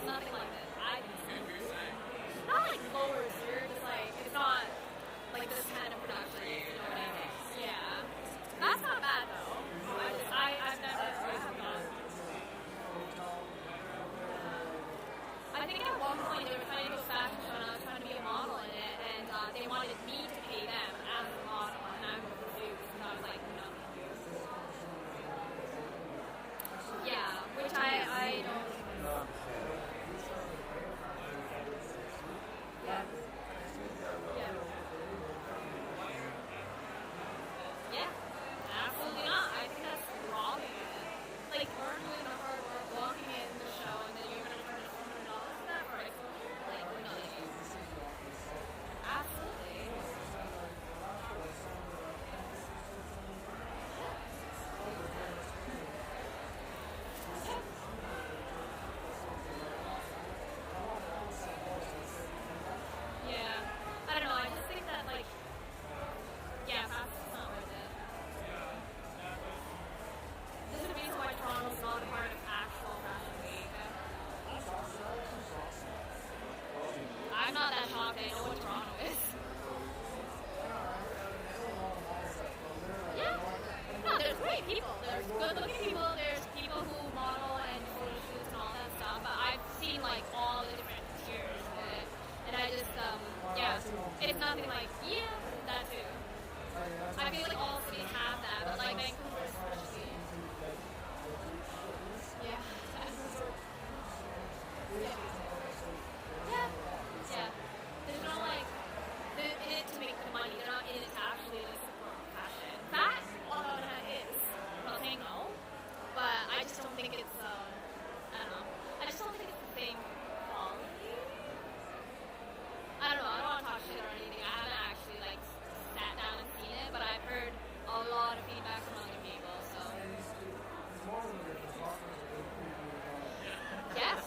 nothing like this. Not like lower tier, just like, it's not like this kind of production, you know what I mean? Yeah. That's not bad though. I've never, I have not. I think at one point they were trying to go fashion show and I was trying to be a model in it, and they wanted me to pay them as a model, and I was confused, and I was like, no. Yeah, which I don't. Yeah. Yeah. Absolutely not. I think that's wrong. Like, we're doing the hard work, walking in the show, and then you're going to charge us $400 for that for exposure? Like, no. Absolutely. Yeah. I don't know. I just think that, like, yeah, that's not worth it. This is the reason why Toronto's not a part of actual Fashion Week. I'm not that shocked. I know what Toronto is. Yeah. No, there's great people. There's good-looking people. There's people who model and photo shoots and all that stuff. But I've seen, like, all the different tiers of it. And I just, yeah, it's nothing like, yeah, that too. I feel like all cities have that, but like Vancouver especially. Yeah. Yeah. There's no like, they're in it to make the money. They're not in it to actually like support fashion. That, although that is, I'm not saying no, but I just don't think it's, I don't know. I just don't think it's the same quality. I don't know. I don't want to talk shit or anything. I haven't actually like sat down and seen it, but I've heard a lot of feedback from other people, so. Yes?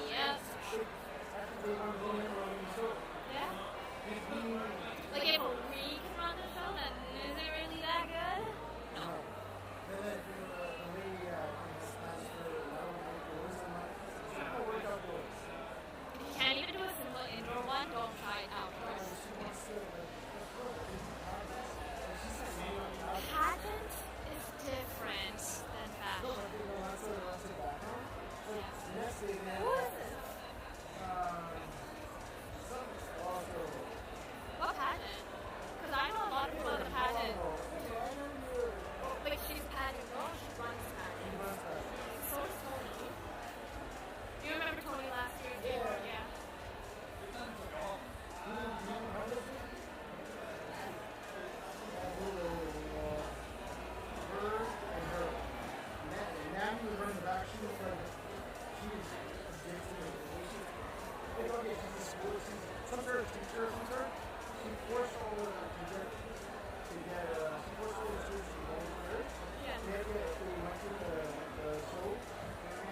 Yes. Yeah. Like if we can run the show, then is it really that good? No. If you can't even do a simple indoor one, don't try it outdoors. Pageant is different than fashion. Yeah. Who is this? What pageant? Because I know a lot of people at the pageant. Wait, she's pageant. Oh, she runs pageant. So is Tony. You remember Tony last year? Yeah.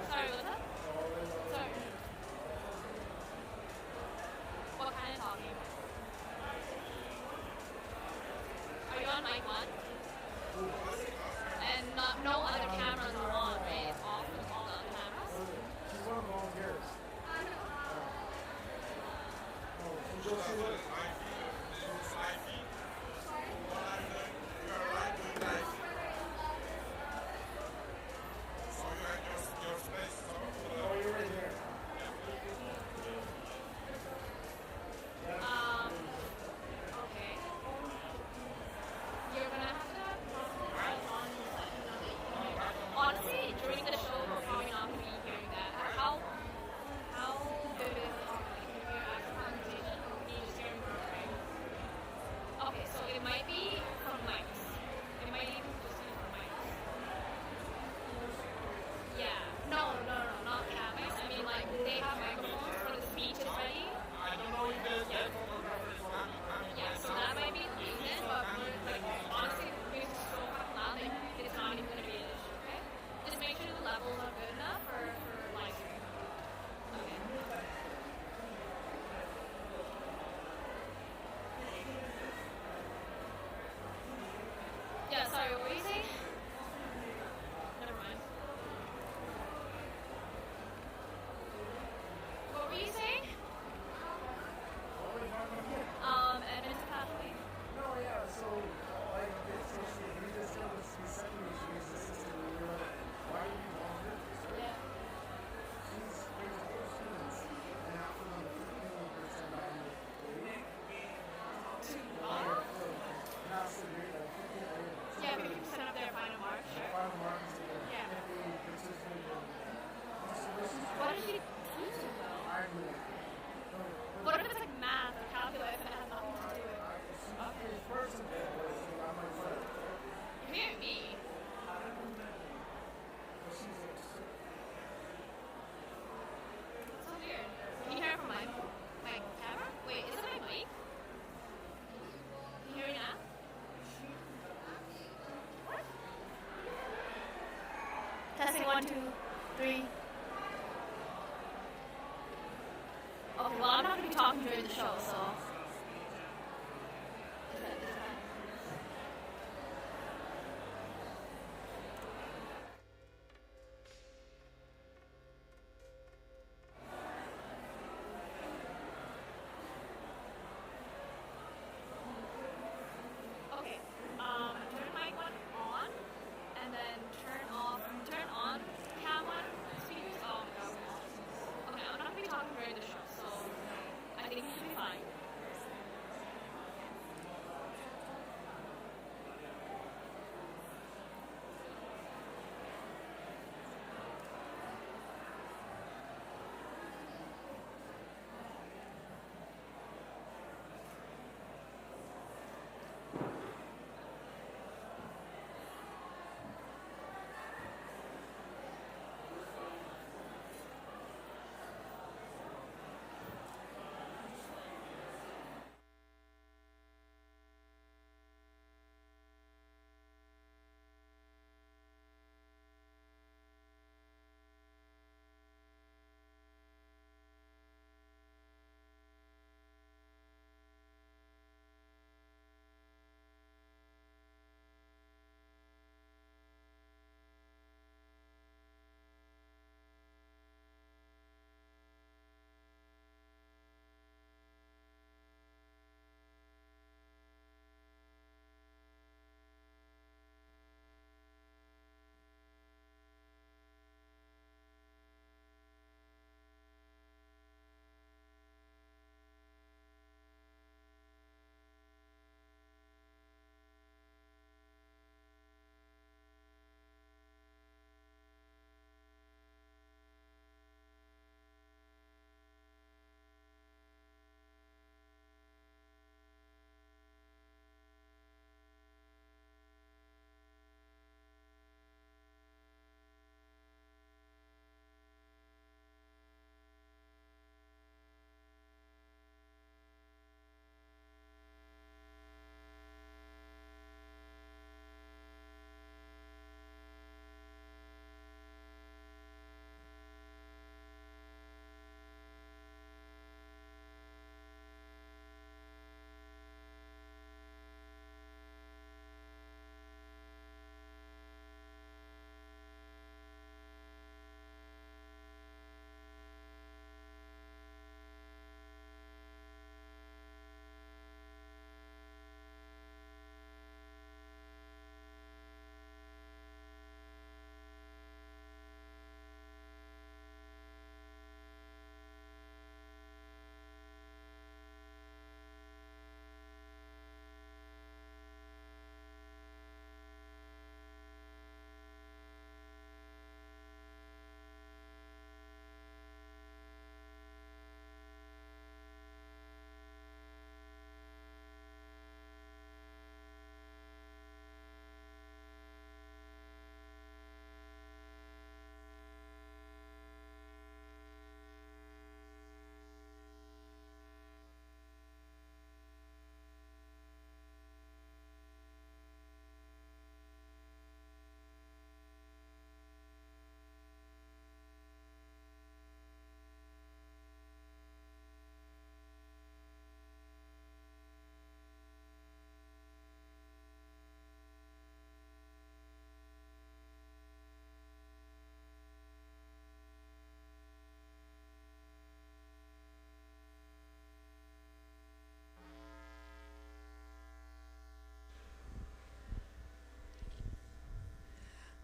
Sorry, what's up? Sorry. What kind of talking? Are you on mic one? And no other cameras are on, right? It's off with all the other cameras? She's one of the volunteers. Okay. You're gonna have to honestly, during the show, we're probably not gonna be hearing that. How good is it? Your actual conversation? Can you just hear me? Okay, so it might be from mics. It might even just be from mics. Yeah. No, not cameras. I mean, like, they have microphones for the speeches ready. I don't know if there's Yeah. Yeah, so that might be the reason, but like, honestly, the music's so fucking loud, like, it's not even going to be an issue, okay? Just make sure the levels are good enough for live stream. Okay. 1, 2, 3. Okay, well, I'm not going to be talking during the show, so. Okay, turn mic 1 on, and then turn on cam 1 speakers. Oh my god. Okay, I'm not going to be talking during the show, so I think you should be fine.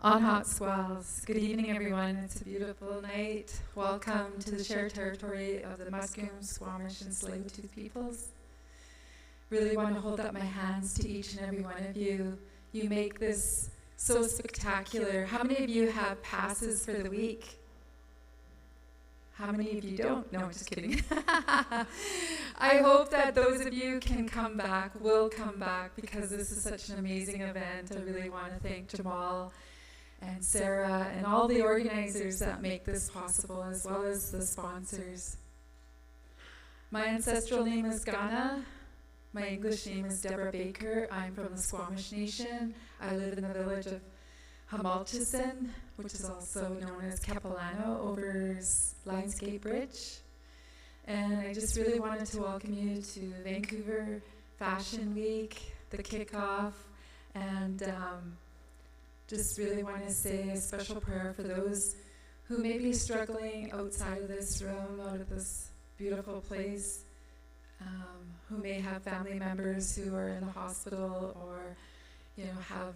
On Hot Squalls. Good evening, everyone. It's a beautiful night. Welcome to the shared territory of the Musqueam, Squamish, and Tsleil-Waututh peoples. Really want to hold up my hands to each and every one of you. You make this so spectacular. How many of you have passes for the week? How many of you don't? No, just kidding. I hope that those of you can come back, will come back, because this is such an amazing event. I really want to thank Jamal and Sarah and all the organizers that make this possible, as well as the sponsors. My ancestral name is Ghana. My English name is Deborah Baker. I'm from the Squamish Nation. I live in the village of Hamalchison, which is also known as Capilano, over Lionsgate Bridge. And I just really wanted to welcome you to Vancouver Fashion Week, the kickoff, and just really want to say a special prayer for those who may be struggling outside of this room, out of this beautiful place, who may have family members who are in the hospital or, have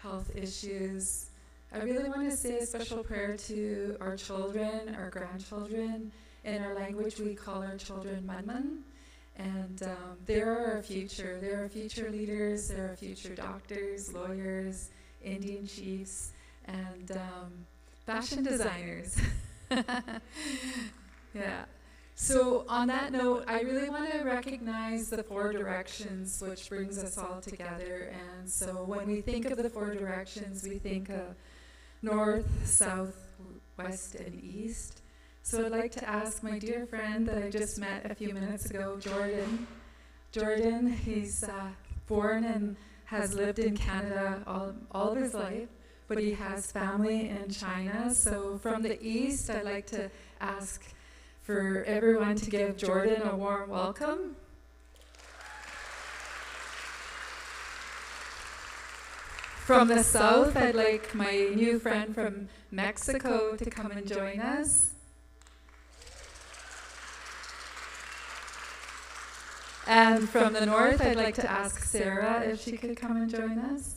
health issues. I really want to say a special prayer to our children, our grandchildren. In our language, we call our children manman. And they're our future. They're our future leaders. They're our future doctors, lawyers, Indian chiefs, and fashion designers. Yeah. So on that note, I really want to recognize the 4 directions, which brings us all together. And so when we think of the 4 directions, we think of north, south, west, and east. So I'd like to ask my dear friend that I just met a few minutes ago, Jordan. Jordan, he's born and has lived in Canada all of his life, but he has family in China. So from the east, I'd like to ask for everyone to give Jordan a warm welcome. From the south, I'd like my new friend from Mexico to come and join us. And from the north, I'd like to ask Sarah if she could come and join us.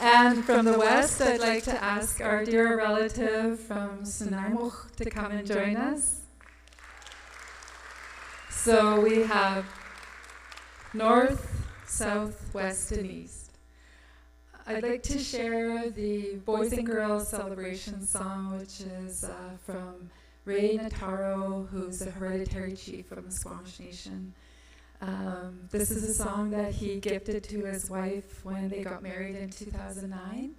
And from the west, I'd like to ask our dear relative from Sunaimuk to come and join us. So we have north, south, west, and east. I'd like to share the Boys and Girls Celebration song, which is from Ray Nataro, who's a hereditary chief from the Squamish Nation. This is a song that he gifted to his wife when they got married in 2009.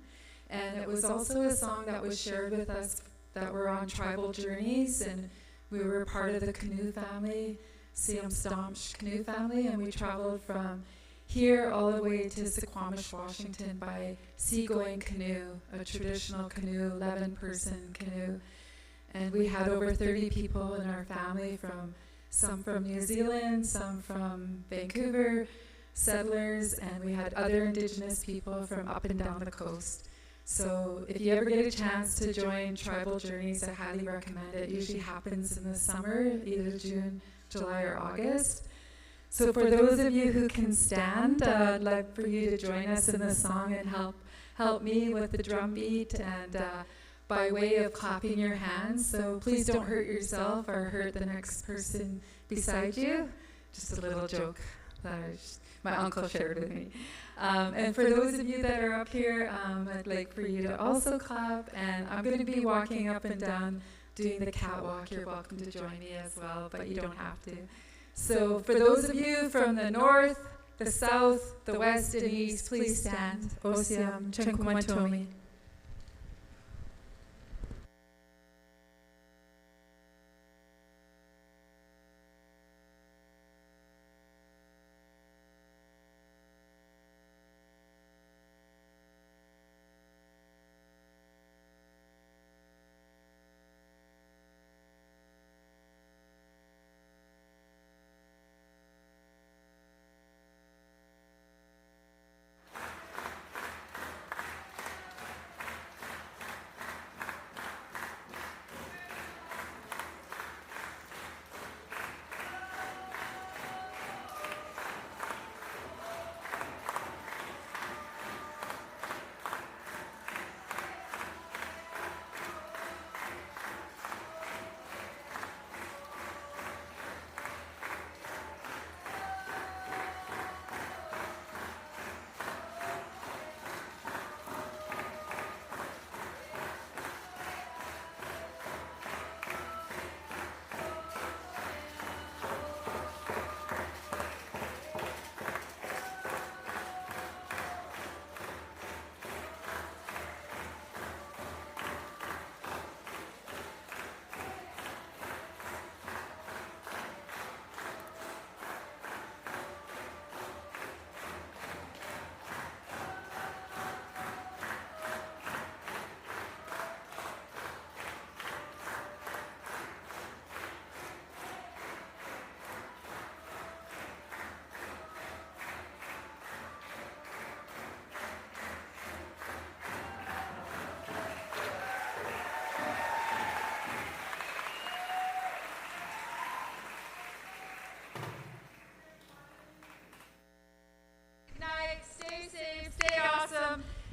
And it was also a song that was shared with us that were on tribal journeys, and we were part of the canoe family, Siam Stomch canoe family, and we traveled from here all the way to Suquamish, Washington by seagoing canoe, a traditional canoe, 11-person canoe. And we had over 30 people in our family, some from New Zealand, some from Vancouver, settlers, and we had other Indigenous people from up and down the coast. So if you ever get a chance to join Tribal Journeys, I highly recommend it. It usually happens in the summer, either June, July, or August. So for those of you who can stand, I'd like for you to join us in the song and help me with the drum beat and by way of clapping your hands. So please don't hurt yourself or hurt the next person beside you. Just a little joke that my uncle shared with me. And for those of you that are up here, I'd like for you to also clap. And I'm going to be walking up and down doing the catwalk. You're welcome to join me as well, but you don't have to. So for those of you from the north, the south, the west, and east, please stand. Osiam Chenkumantomi.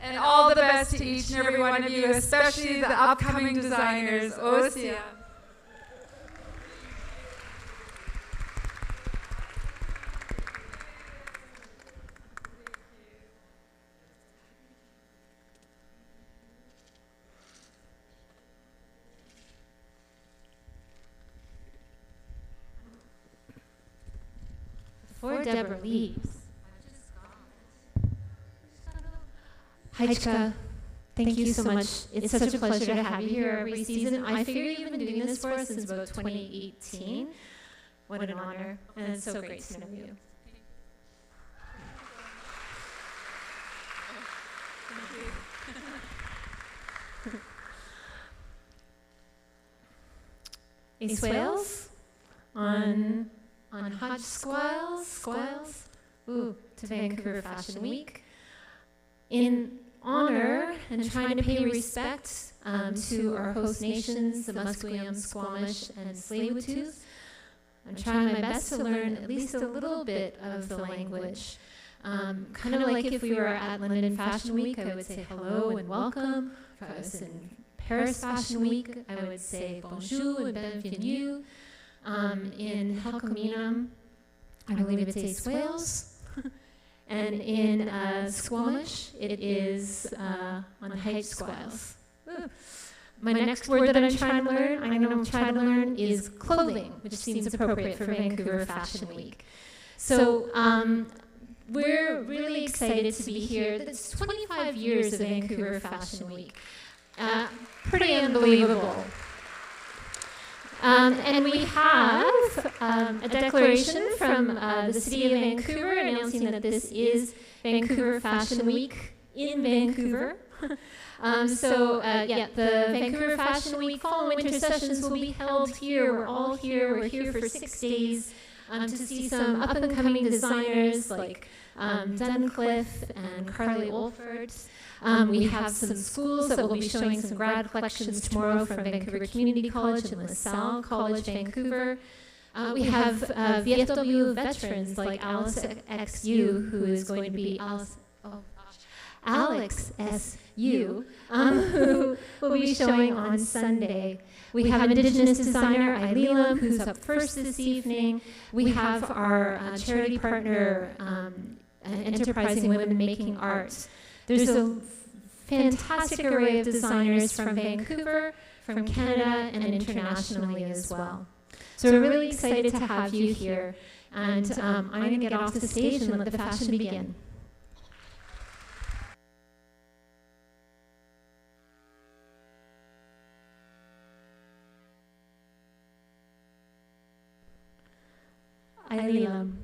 And all the best to each and every one of you, especially the upcoming designers. Osia. Before Deborah leaves. Hi, Chika. Thank you so much. It's such a pleasure to have you here every season. I figure you've been doing this for us since about 2018. What an honor, and it's so great to know you. A swales on Hodge Squiles, to Vancouver Fashion Week. In honor and trying to pay respect to our host nations, the Musqueam, Squamish, and Tsleil-Waututh. I'm trying my best to learn at least a little bit of the language. Kind of like if we were at London Fashion Week, I would say hello and welcome. If I was in Paris Fashion Week, I would say bonjour and bienvenue. In Halkominam, I believe it says swales. And in Squamish, it is on Height Squiles. My next word that I'm trying to learn is clothing, which seems appropriate for Vancouver Fashion Week. So we're really excited to be here. It's 25 years of Vancouver Fashion Week. Pretty unbelievable. And we have a declaration from the City of Vancouver announcing that this is Vancouver Fashion Week in Vancouver. The Vancouver Fashion Week Fall and Winter Sessions will be held here. We're all here. We're here for 6 days to see some up-and-coming designers like Duncliffe and Carly Olfert. We have some schools that will be showing some grad collections tomorrow from Vancouver Community College and LaSalle College, Vancouver. We have VFW veterans like Alice XU, who is going to be Alex SU, who will be showing on Sunday. We have Indigenous designer Lelum, who's up first this evening. We have our charity partner, Enterprising Women Making Art. There's a fantastic array of designers from Vancouver, from Canada, and internationally as well. So we're really excited to have you here. And I'm going to get off the stage and let the fashion begin. Lelum.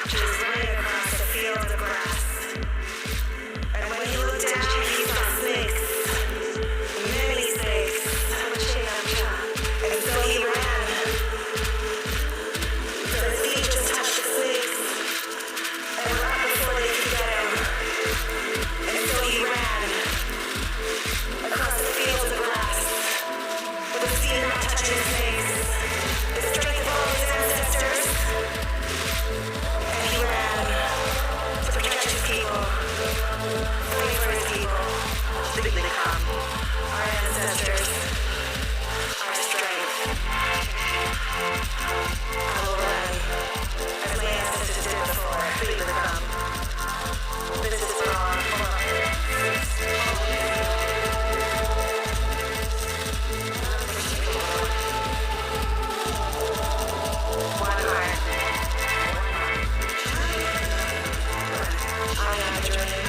touches right across the field of grass. And when he looked down, he saw snakes, many snakes, and so he ran. So his feet just touched the snakes, and right before they could get him. And so he ran across the fields of grass, with his feet not touching the snakes, the strength of all his ancestors. And he ran to protect his people, fight for his people. Completely calm. Our ancestors, our strength. I will run, as my ancestors did before, completely calm. This is for all. One heart. I am the dream.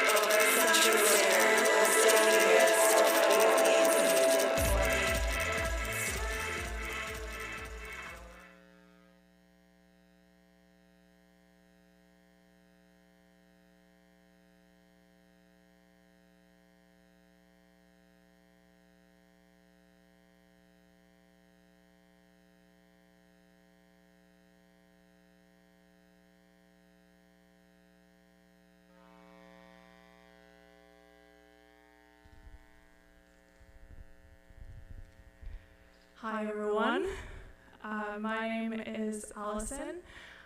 Over centuries later, I'm standing here, still fighting with the ancestors before me. Hi everyone, my name is Allison,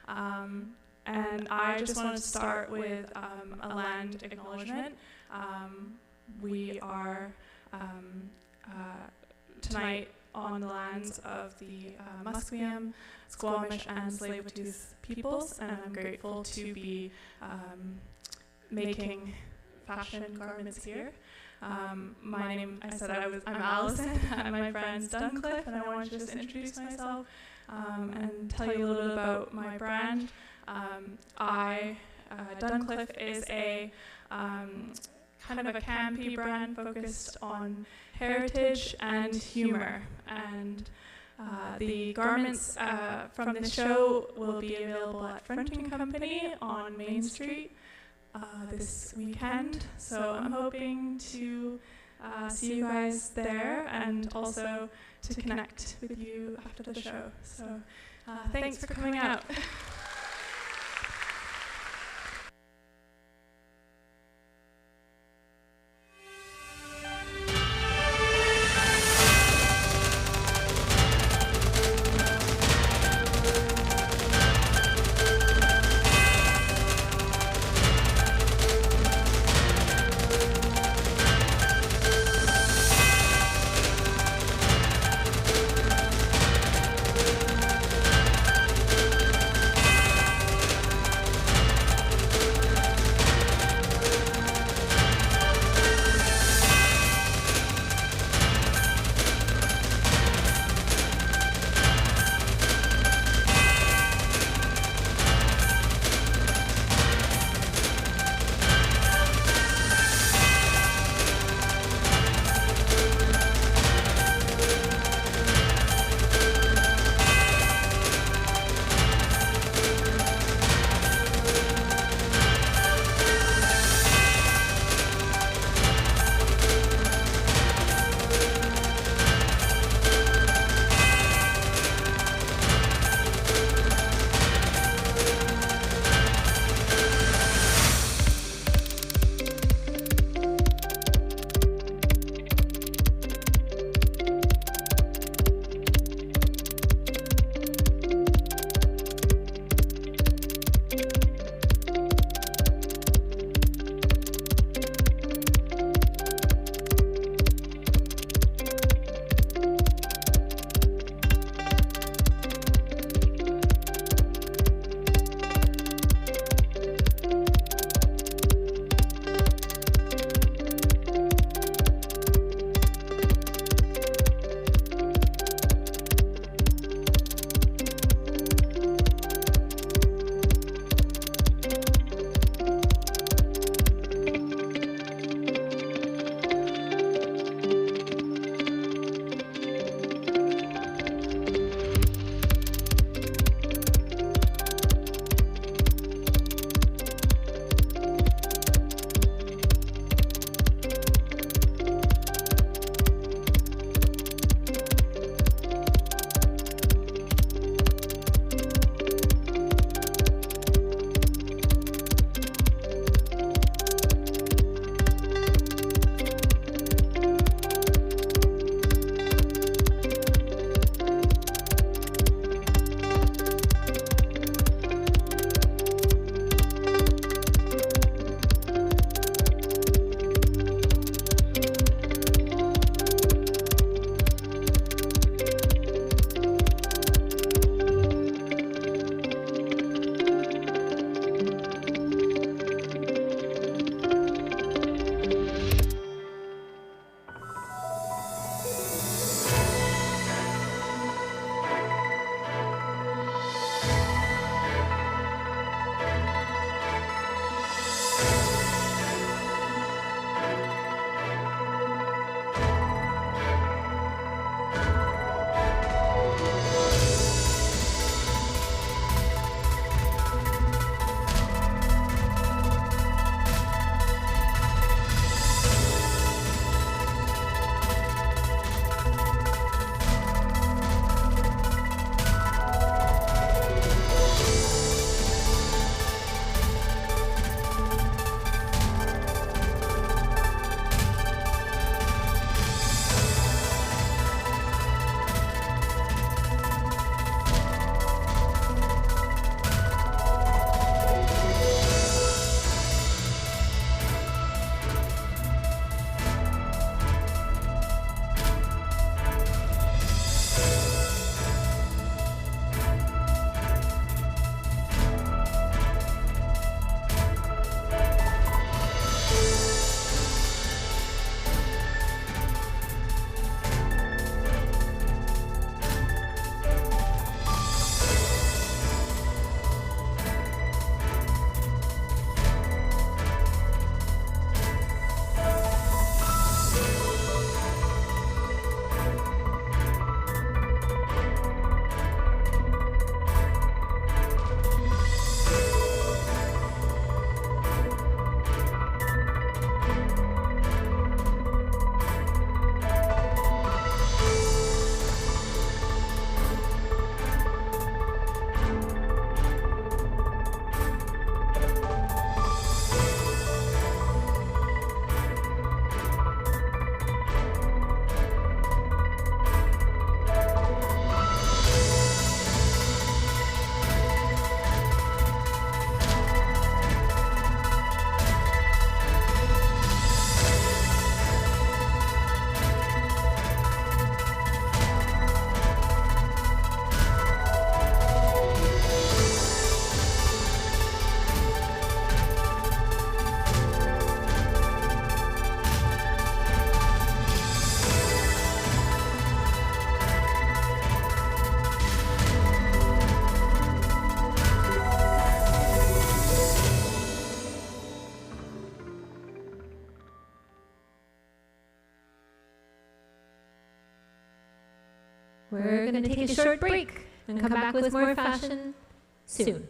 and I just wanted to start with a land acknowledgement. We are tonight on the lands of the Musqueam, Squamish, and Tsleil-Waututh peoples, and I'm grateful to be making fashion garments here. My name, I'm Allison, and my friend's DUNNE, and I want to just introduce myself and tell you a little bit about my brand. DUNNE is a kind of a campy brand focused on heritage and humor, and the garments from the show will be available at Fronting Company on Main Street this weekend, so I'm hoping to see you guys there and also to connect with you after the show. So thanks for coming out. we're going to take a short break and come back with more fashion soon.